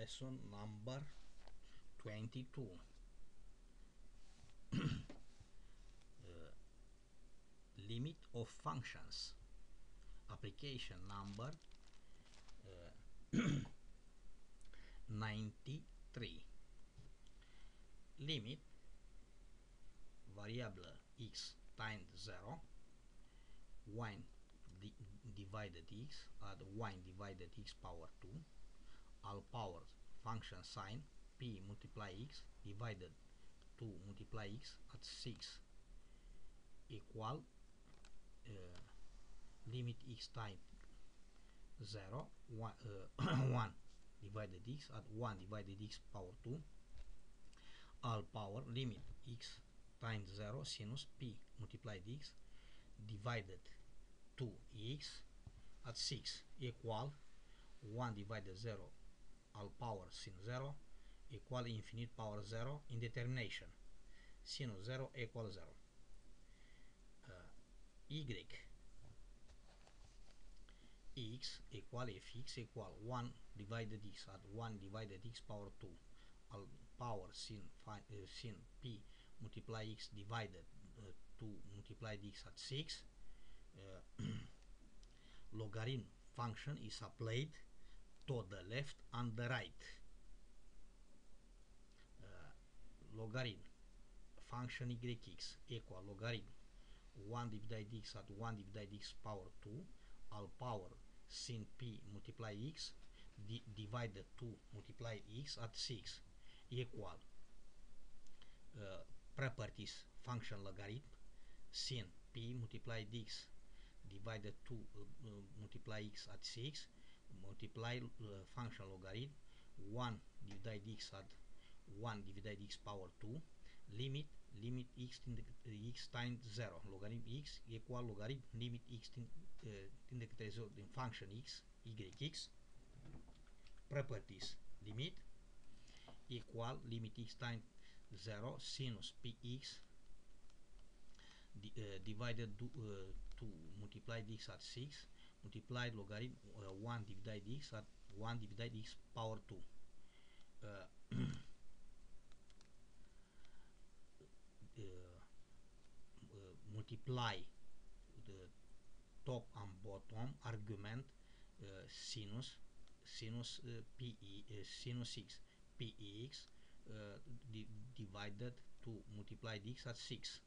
lesson number 22. Limit of functions. Application number 93. Limit variable x times 0, 1 divided x at 1 divided x power 2, all powers function sign p multiply x divided 2 multiply x at 6 equal limit x times 0, 1, 1 divided x at 1 divided x power 2, all power limit x times 0 sinus p multiplied x divided 2x at 6 equal 1 divided 0 all power sin 0 equal infinite power 0 indetermination. Sinus 0 equal 0. Y x equal fx equal 1 divided x at 1 divided x power 2 all power sin p multiply x divided 2 multiplied x at 6. Logarithm function is applied to the left and the right. Logarithm function yx equal logarithm 1 divided x at 1 divided x power 2 all power sin p multiply x divided 2 multiply x at 6 equal properties function logarithm sin p multiply x divided 2 multiply x at 6 multiply function logarithm 1 divided x at 1 divided x power 2 limit x times 0 logarithm x equal logarithm limit x tinde către 0 din function x yx properties limit equal limit x times 0 sinus px divided 2 multiplied x at 6 multiplied logarithm 1 divided x at 1 divided x power 2 multiply the top and bottom argument sinus x px divided 2 multiplied x at 6.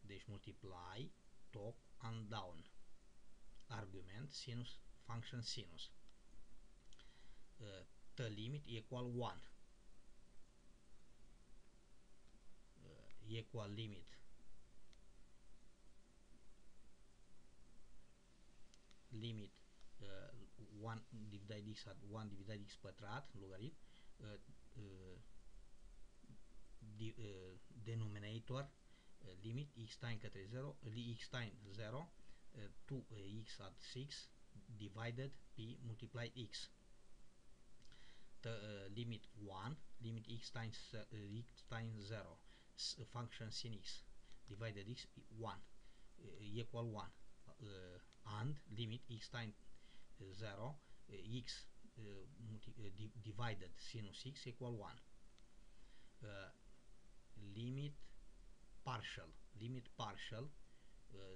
Deci multiply top and down argument sinus function sinus the limit equal 1 equal limit limit 1 divided x at 1 divided x pătrat logaritm denominator limit x times către 0 x times 0 2x at 6 divided p multiply x limit 1 limit x times 0 function sin x divided x 1 equal 1 and limit x times 0 x divided sinus x equal 1 limit partial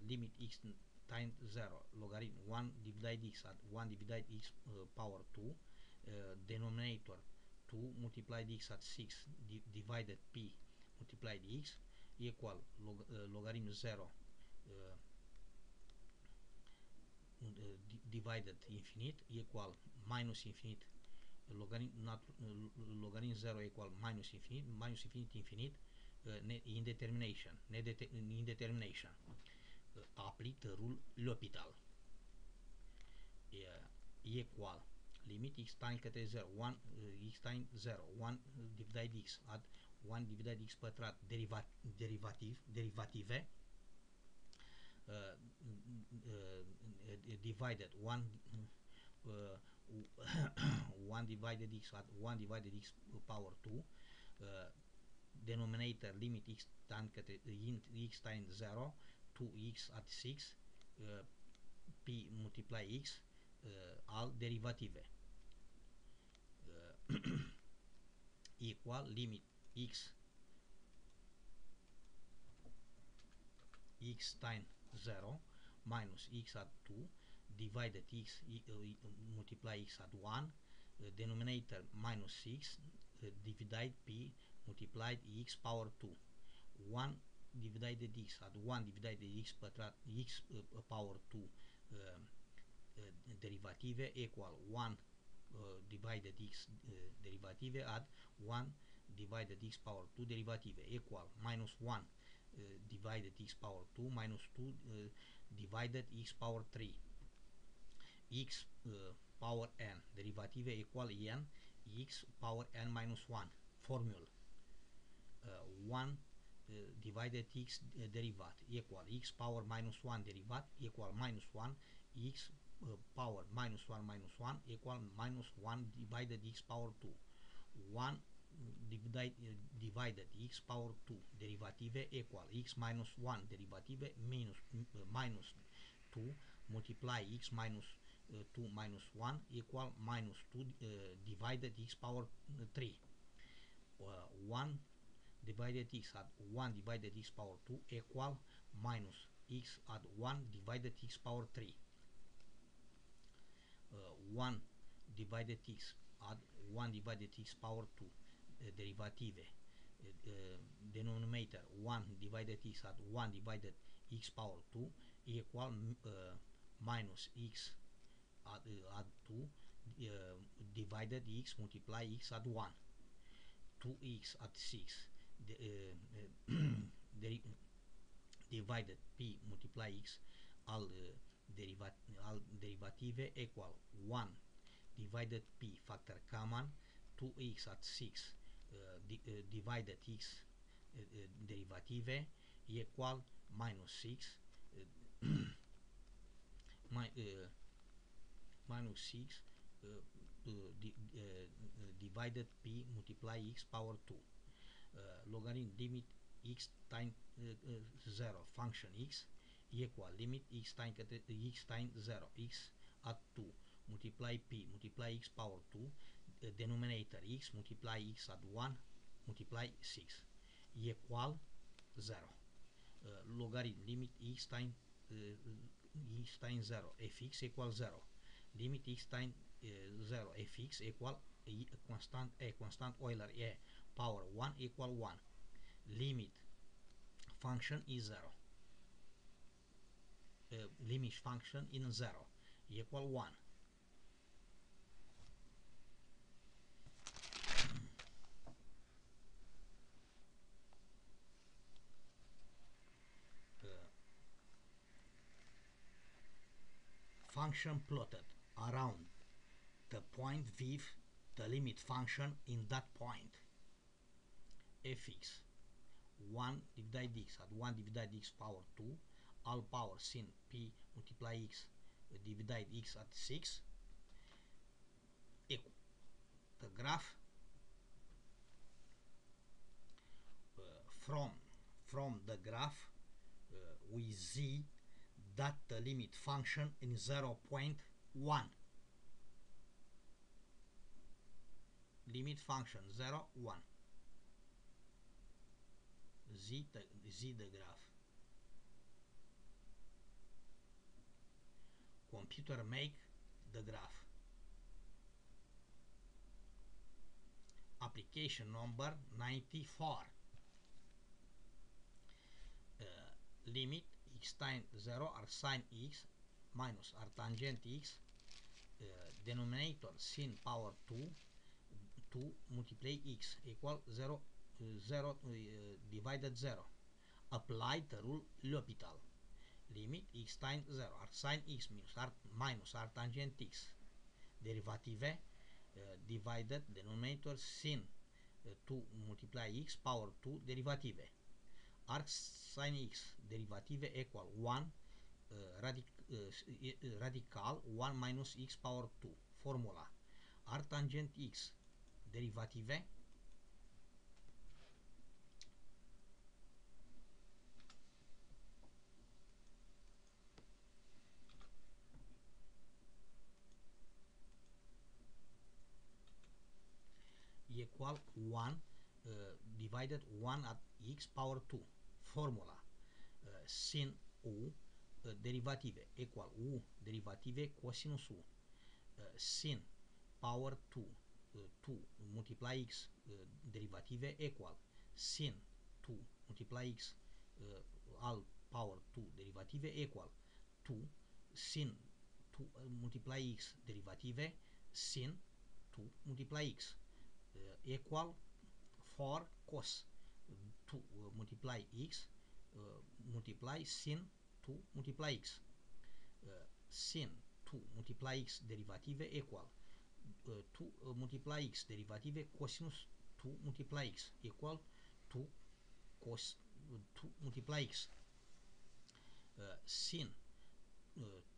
limit x times 0 logarithm 1 divided x at 1 divided x power 2 denominator 2 multiplied x at 6 divided p multiplied x equal logarithm 0 divided infinite equal minus infinite logarithm 0 equal minus infinite infinite indetermination apply the rule L'Hopital equal limit x times către 0 1 x times 0 1 divided x at 1 divided x pătrat derivative divided 1 1 divided x at 1 divided x power 2 denominator limit x times către x times 0 2x at 6 p multiply x al derivative equal limit x times 0 minus x at 2 divided x multiply x at 1 denominator minus 6 divide p multiplied x power 2 1 divided x at 1 divided x pătrat x power 2 derivative equal 1 divided x derivative at 1 divided x power 2 derivative equal minus 1 divided x power 2 minus 2 divided x power 3 x power n derivative equal n x power n minus 1 formula 1 divided x derivat equal x power minus 1 derivat equal minus 1 x power minus 1 minus 1 equal minus 1 divided x power 2 1 divided x power 2 derivative equal x minus 1 derivative minus 2 multiply x minus 2 minus 1 equal minus 2 divided x power 3 1 divided x at 1 divided x power 2 equal minus x at 1 divided x power 3 1 divided x at 1 divided x power 2 derivative denominator 1 divided x at 1 divided x power 2 equal minus x at 2 divided x multiply x at 1 2x at 6 divided p multiply x al derivative equal 1 divided p factor common 2x at 6 divided x derivative equal minus 6 minus 6 divided p multiply x power 2 logarithm limit x times 0 function x equal limit x times 0 x at 2 multiply p multiply x power 2 denominator x multiply x at 1 multiply 6 equal 0 logarithm limit x times 0 fx equal 0 limit x times 0 fx equal constant Euler e power 1 equal 1 limit function is 0 limit function in 0 equal 1 function plotted around the point with the limit function in that point fx 1 divided x at 1 divided x power 2 all power sin p multiply x divided x at 6 equal the graph from the graph we see that the limit function in 0.1 limit function 0 1 z the graph computer make the graph application number 94 limit x times 0 are sin x minus are tangent x denominator sin power 2 multiply x equal 0 divided 0 apply the rule L'Hopital limit x times 0 are sin x minus are tangent x derivative divided denominator sin 2 multiply x power 2 derivative arc sin x derivative equal 1 radical 1 minus x power 2 formula arc tangent x derivative equal 1 divided 1 at x power 2. Formula sin u derivative equal u derivative cosinus u. Sin power 2 2 multiply x derivative equal sin 2 multiply x al power 2 derivative equal 2 sin 2 multiply x derivative sin 2 multiply x equal 4 cos 2 multiply x multiply sin 2 multiply x sin 2 multiply x derivative equal 2 multiply x derivative cosinus 2 multiply x equal 2 cos 2 multiply x sin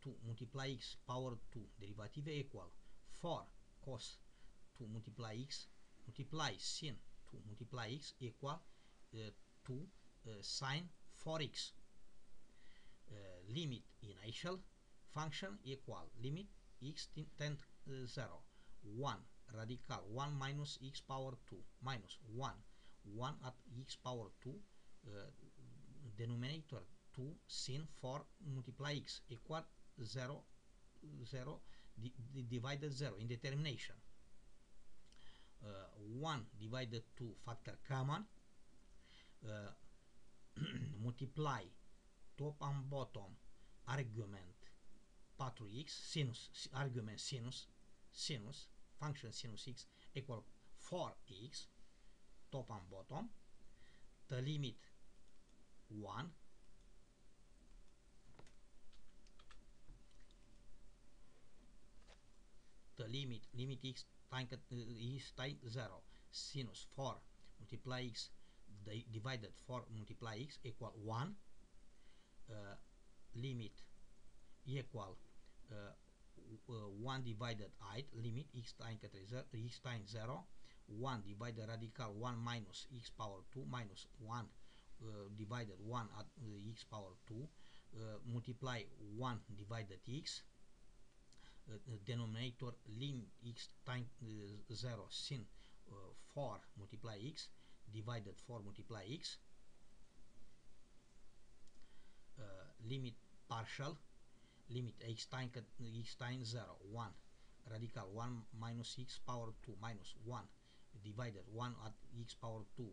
2 multiply x power 2 derivative equal 4 cos 2 multiply x multiply sin 2 multiply x equal 2 sin 4x. Limit initial function equal limit x tend 0 1 radical 1 minus x power 2 minus 1 1 at x power 2 denominator 2 sin 4 multiply x equal 0 0 divided 0 indetermination 1 divided 2 factor common multiply top and bottom argument 4x sinus argument sinus function sinus x equal 4x top and bottom the limit 1 the limit x time is time 0 sinus 4 multiply x divided 4 multiply x equal 1 limit equal 1 divided 8 limit x time 0 1 divided radical 1 minus x power 2 minus 1 divided 1 at x power 2 multiply 1 divided x denominator limit x time 0 sin 4 multiply x divided 4 multiply x limit partial limit x time 0 1 radical 1 minus x power 2 minus 1 divided 1 at x power 2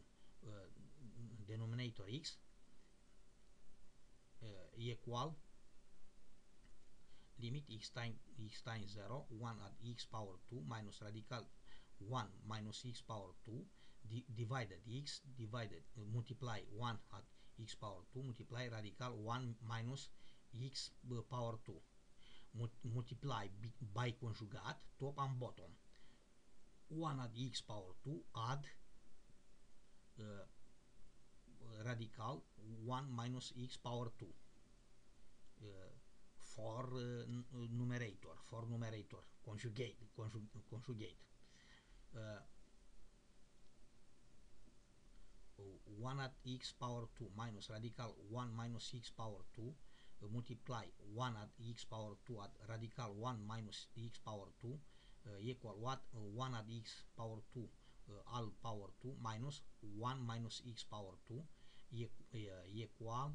denominator x equal limit x time 0 1 at x power 2 minus radical 1 minus x power 2 divided x divided multiply 1 at x power 2 multiply radical 1 minus x power 2 multiply by conjugate top and bottom 1 at x power 2 add radical 1 minus x power 2 for numerator conjugate 1 at x power 2 minus radical 1 minus x power 2 multiply 1 at x power 2 at radical 1 minus x power 2 equal what 1 at x power 2 all power 2 minus 1 minus x power 2 equal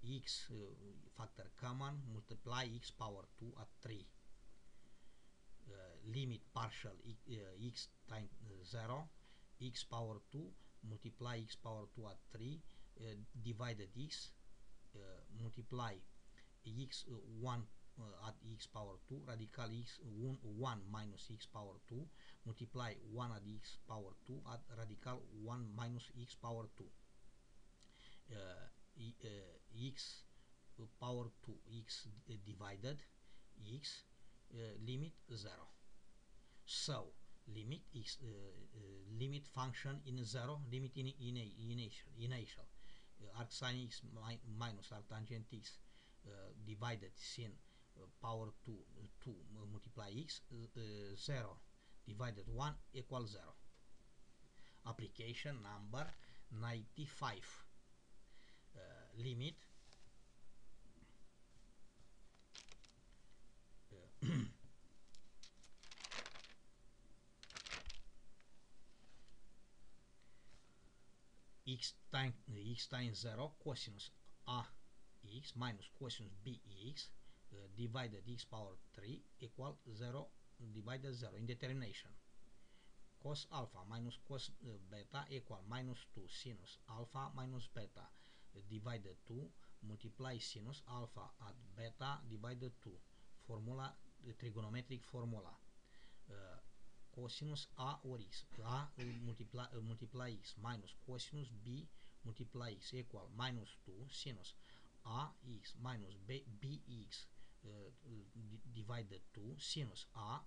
x factor common multiply x power 2 at 3 limit partial x time 0 x power 2 multiply x power 2 at 3 divided x multiply x 1 at x power 2 radical x 1 minus x power 2 multiply 1 at x power 2 at radical 1 minus x power 2 x power 2 x divided x limit 0 so limit x limit function in 0 limit in initial arc sin x minus arc tangent x divided sin power 2 2 multiply x 0 divided 1 equal 0 application number 95 limit x times 0 cosinus a x minus cosinus bx divided x power 3 equal 0 divided 0 indetermination. Cos alpha minus cos beta equal minus 2 sinus alpha minus beta divided 2 multiply sinus alpha at beta divided 2 formula, trigonometric formula. Cosinus a ori x, a multiply x minus cosinus b multiply x equal minus 2 sinus a x minus bx divided 2 sinus a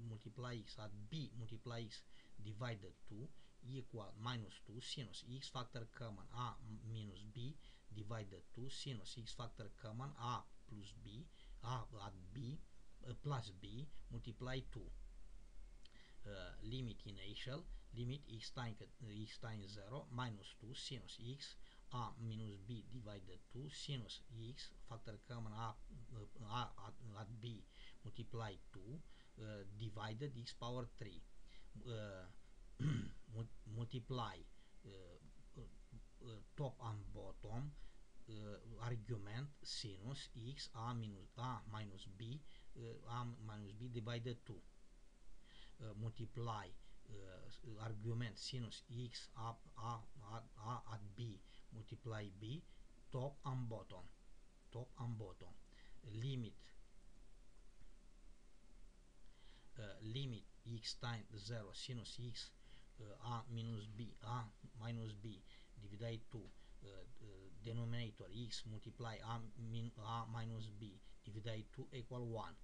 multiply x at b multiply x divided 2 equal minus 2 sinus x factor common a minus b divided 2 sinus x factor common a plus b a at b plus b multiply 2 limit initial limit x times 0 minus 2 sinus x a minus b divided 2 sinus x factor common a at b multiply 2 divided x power 3 multiply top and bottom argument sinus x a minus b divided 2 multiply argument sinus x at b multiply b top and bottom limit limit x times 0 sinus x a minus b divided 2 denominator x multiply a minus b divided 2 equal 1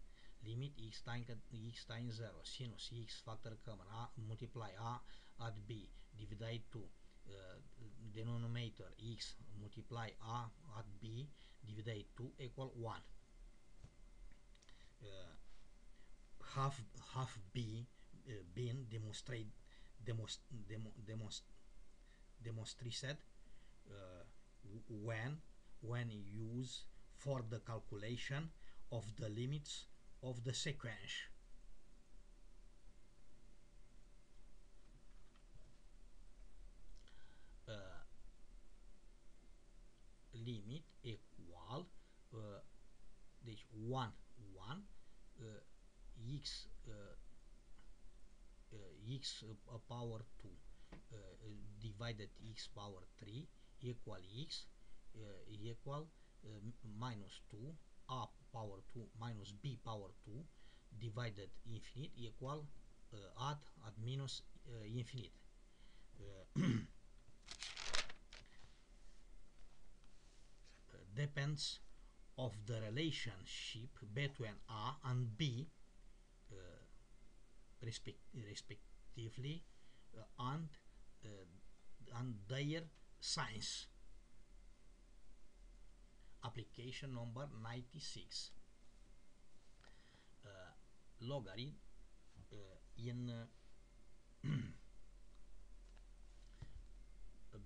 limit x times 0 sinus x factor common a multiply a at b divided 2 denominator x multiply a at b divided 2 equal 1 have been demonstrated when used for the calculation of the limits of the sequence. Limit equal deci 1 x x power 2 divided x power 3 equal x equal minus 2 a power 2 minus b power 2 divided infinite equal at minus infinite. Depends of the relationship between a and b respectively and their signs. Application number 96. Logarithm in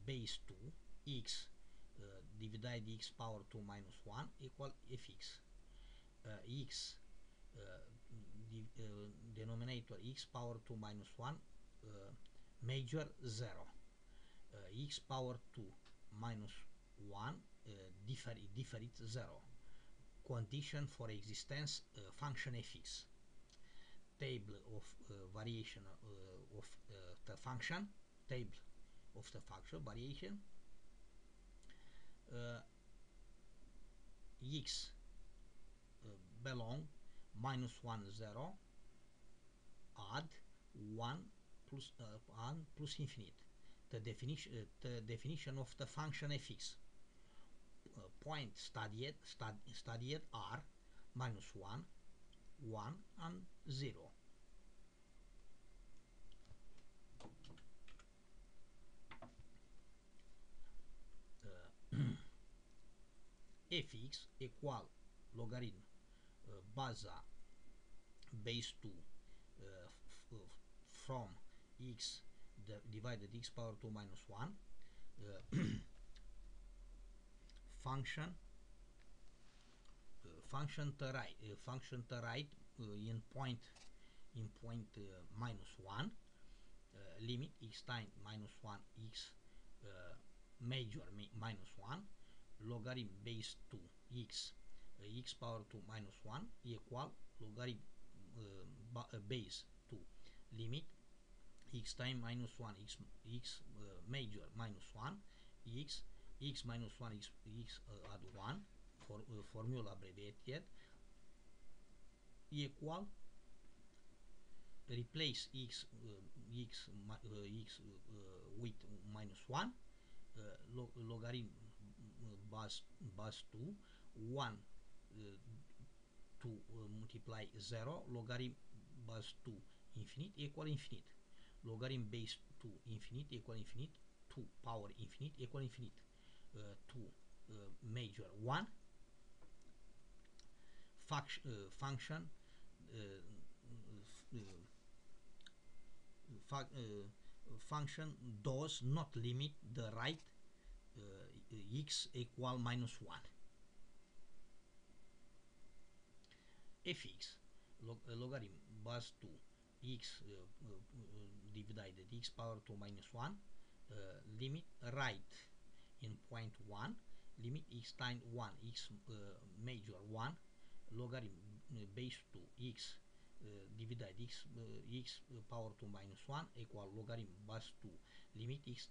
base 2 x divided x power 2 minus 1 equal fx. X denominator x power 2 minus 1 major 0 x power 2 minus 1 different 0 condition for existence function fx. Table of variation of the function table of the function variation x belong minus 1 0 add 1 plus and plus infinite. The definition of the function fx. Point studied are minus 1 and 0. Fx equal logarithm baza base 2 from x divided x power 2 minus 1 function to right in point minus 1 limit x times minus 1 x major minus 1, logarithm base 2 x x power 2 minus 1 equal logarithm base 2 limit x time minus 1 x major minus 1 x minus 1 x add 1 for formula abbreviated equal replace x with minus 1 logarithm base 2 1 to multiply 0 logarithm base 2 infinite equal infinite logarithm base 2 infinite equal infinite 2 power infinite equal infinite 2 major 1 function function does not limit the right x equal minus 1 fx logarithm base 2 x divided x power 2 minus 1 limit right in point 1 limit x times 1 x major 1 logarithm base 2 x divided x power 2 minus 1 equal logarithm base 2 limit x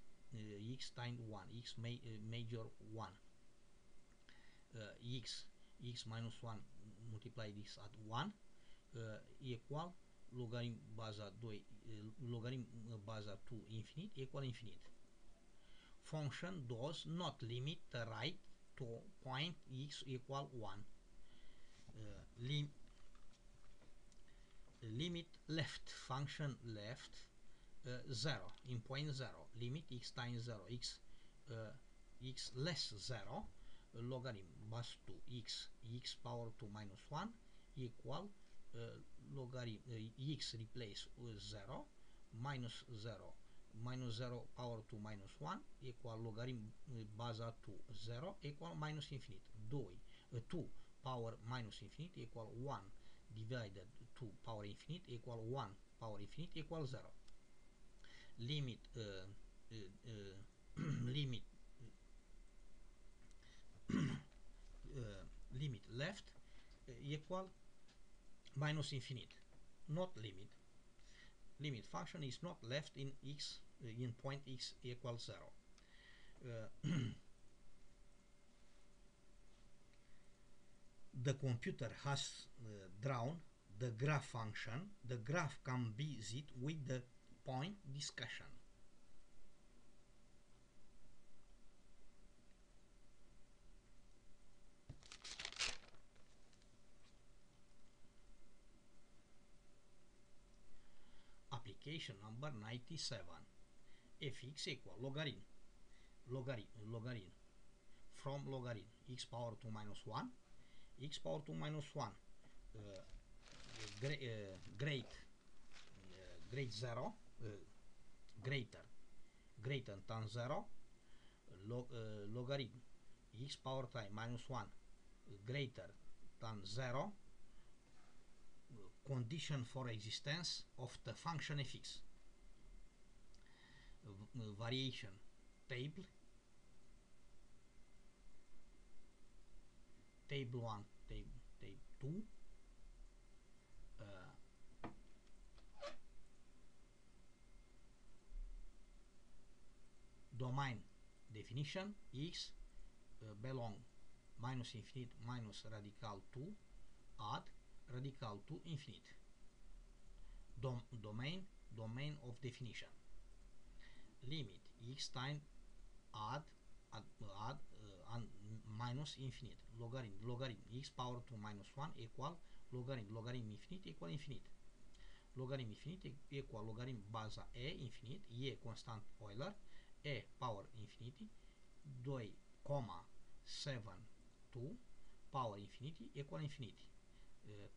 x times 1 x major 1 x minus 1 multiply this at 1 equal logarithm base 2 logarithm base 2 infinite equal infinite function does not limit the right to point x equal 1 limit left function left 0 in point 0 limit x times 0 x less 0 logarithm base 2 x power 2 minus 1 equal logarithm x replace with 0 minus 0 minus 0 power 2 minus 1 equal logarithm base 2 0 equal minus infinite 2 power minus infinite equal 1 divided 2 power infinite equal 1 power infinite equal 0 limit limit limit left equal minus infinite not limit function is not left in x in point x equals 0 the computer has drawn the graph function. The graph can be viewed with the point discussion. Application number 97. Fx equal logarithm from logarithm x power 2 minus 1 x power 2 minus 1 great 0 greater than 0 logarithm x power 3 minus 1 greater than 0 condition for existence of the function fx variation table 1 table 2 domain definition x belong minus infinite minus radical 2 add radical 2 infinite domain of definition limit x time add minus infinite logarithm x power 2 minus 1 equal logarithm infinite equal infinite logarithm infinite equal logarithm base e infinite e constant Euler e power infinity 2, 7 2 power infinity equal infinity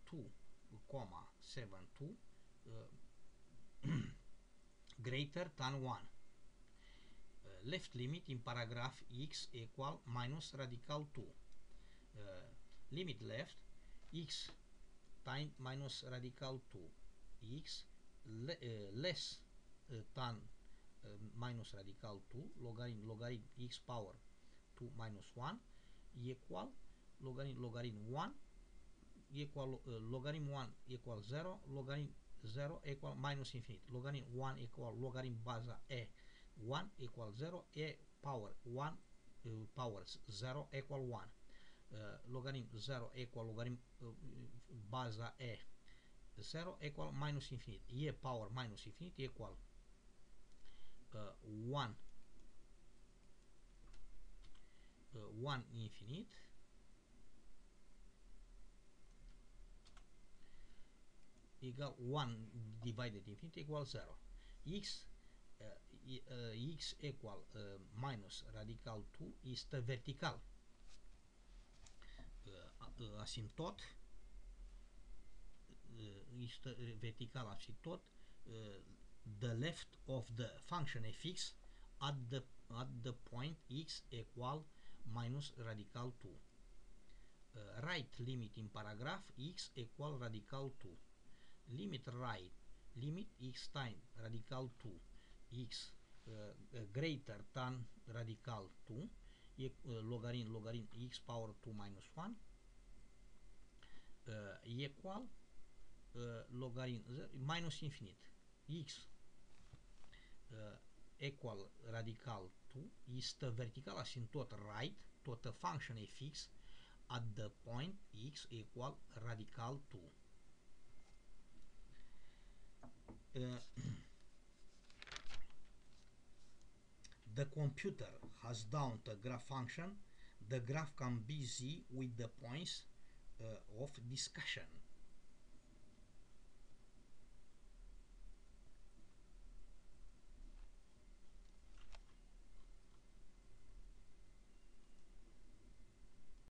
2, 7 2 greater than 1 left limit in paragraph x equal minus radical 2 limit left x time minus radical 2 x less than minus radical 2 logarithm x power 2 minus 1 equal logarithm 1 equal logarithm 1 equal 0, logarithm 0 equal minus infinity, logarithm 1 equal logarithm baza e 1 equal 0, e power 1 powers 0 equal 1, logarithm 0 equal logarithm baza e 0 equal minus infinity, e power minus infinity equal 1 1 infinite equal 1 divided infinity equal 0. X x equal minus radical 2 este vertical, asintot, este vertical asintot, the left of the function fx at the point x equal minus radical 2. Right limit in paragraph x equal radical 2. Limit right, limit x times radical 2 x greater than radical 2 logarithm x power 2 minus 1 equal logarithm minus infinite x equal radical 2 este vertical asymptot right tot a function fx at the point x equal radical 2. The computer has done a graph function. The graph can be z with the points of discussion.